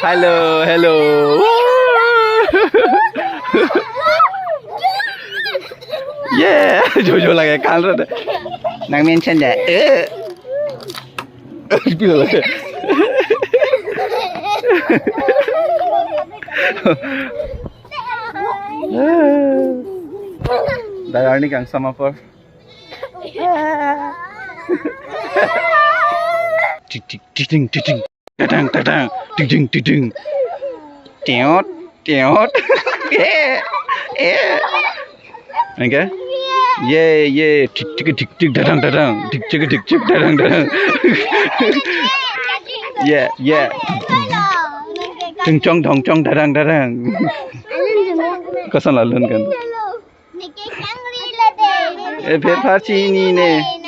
Hello, hello. Yeah, Jojo like a color. Nang mention that. Darani kang sama por. Ting ting ting ting ting. Tadang tadang. Ting ting ting ting. Tiot tiot. Yeah. Yeah. Okay. Yeah, yeah. Tick tick tick tick dadang dadang. Tick tick tick tick dadang dadang. Yeah, yeah. Ting chong dong chong dadang dadang. Kasan lalun kan? फिर फारसी नहीं ने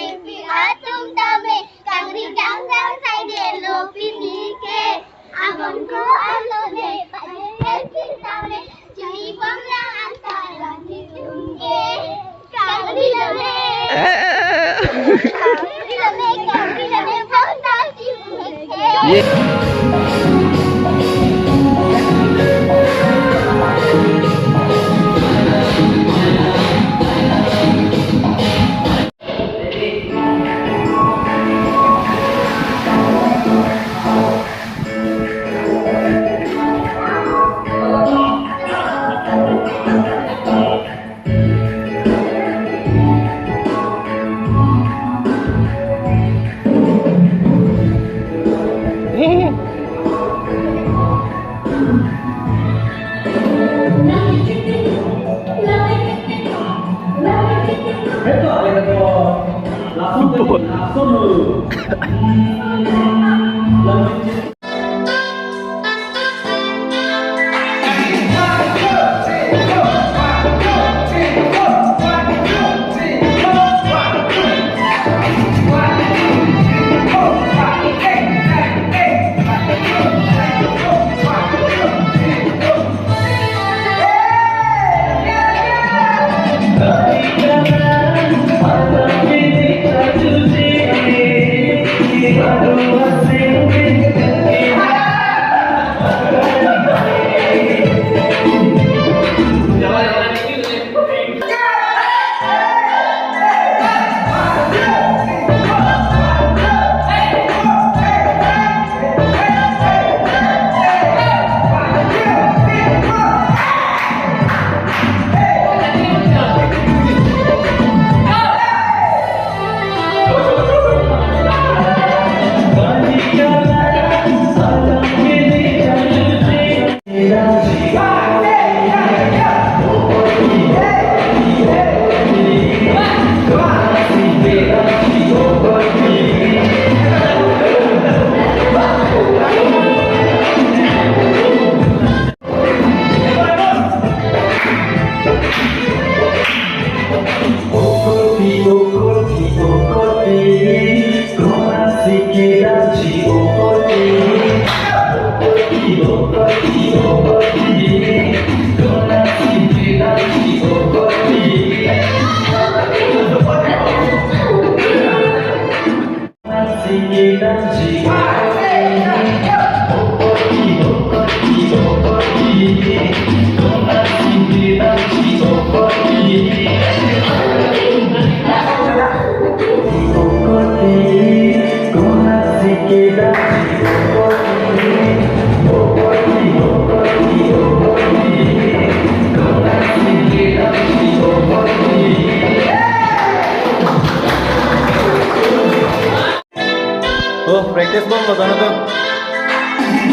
practice bomlo dono tuh.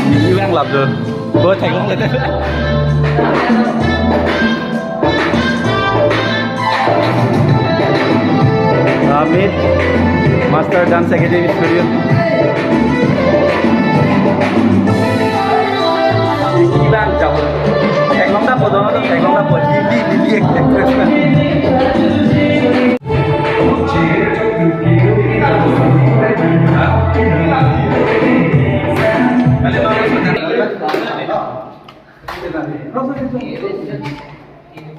Ini yang lap tuh. Gua tengok lihat. Amit Master Dance Academy Studio. Ini bang jauh. Tengok tak foto tuh, tengok tak foto. Lili actress kan.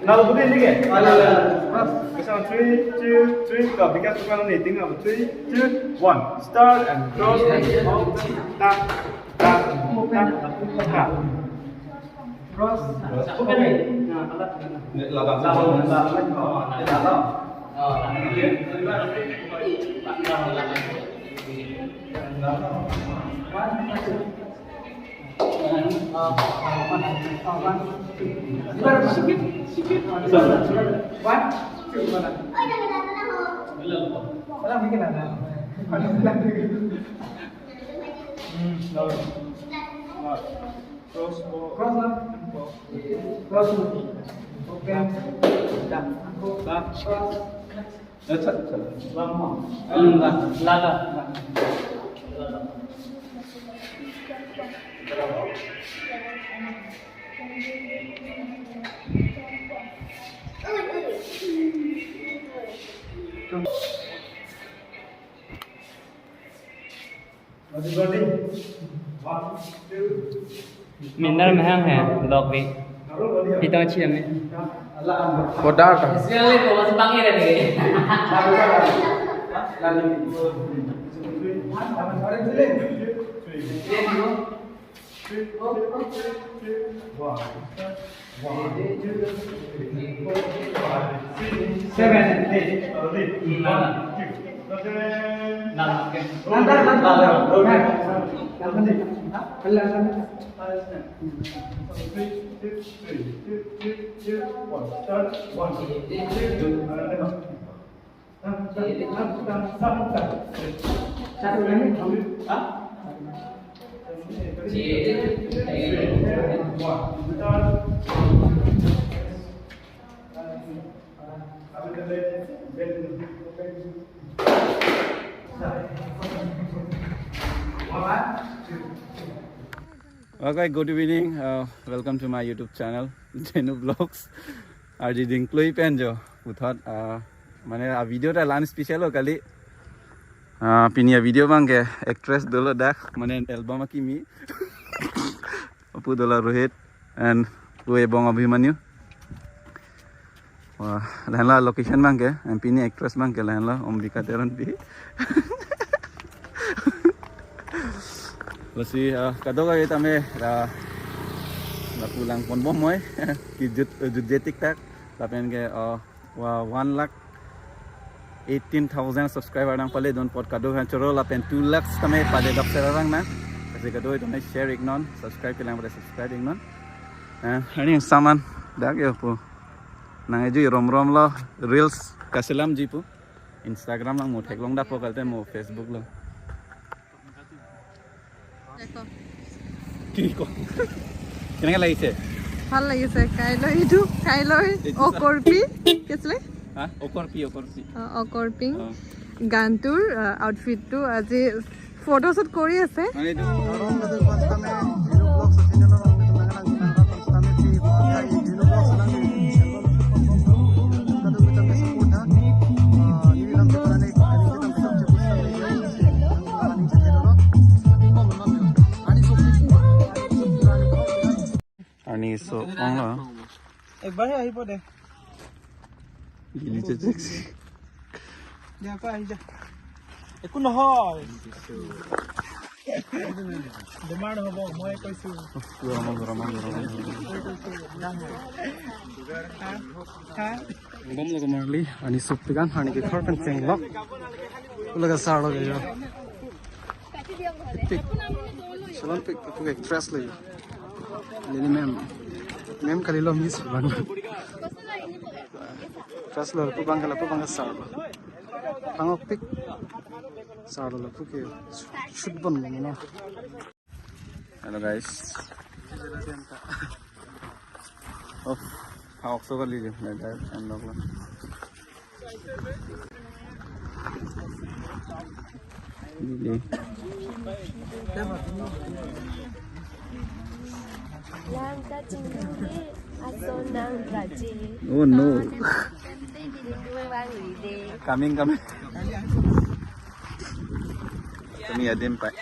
Now put in again. So 3, 2, 3. Go because we're gonna need 3, 2, 1. Start and cross and tap, tap, tap, tap. Cross. Mình đang hang hè lọc đi thì tao chia mày Kodar. Siang ni kau masih panggil dah ni. Okay, good evening. Welcome to my YouTube channel, Jenu Vlogs. Arji Dinkloi penjo. Uthot mane a video ta lan special ho kali. Pinia video bangke actress dolo dak mane album ki mi. Apu dola Rohit and Ue Bong Abhimanyu. Wah, lainlah location bangke, and pini actress bangke lainlah Omrika Teron pi. Masih kado kaya tame la pulang pon bom moy jut jetik tak tapen ke 1,18,000 subscriber nang pale don pod kado han choro la pen 2 lakhs tame pade dok serang na kasi kado itu me share ignon subscribe kelang pada subscribe ignon ani saman dak yo po nang eju rom lo reels kaselam jipu Instagram lang mo theklong da po kalte mo Facebook lo কি কো কেনেকা লাগিছে ভাল লাগিছে কাইলৈ অকৰ্পি কেছলে অকৰ্পি অকৰ্পি গানটোৰ আউটফিটটো আজি photoshoot কৰি আছে Ani so Bomlo একবারে আহিব দে Gili cecek যা পা আহি যা একো নহয় বেমাৰ হ'ব মই কৈছো Bomlo kumarli ani supigan hani ke khar penceng lok ulaga saro ge yo pic salon pic tu actress le ini mem kali lo miss bang actress lo tu bang kala tu bang saro pangok pic saro lo tu ke shoot ban na hello guys oh Hawak so kali je, dah unlock lah. Ini. Oh no. Coming. Kami ada empat.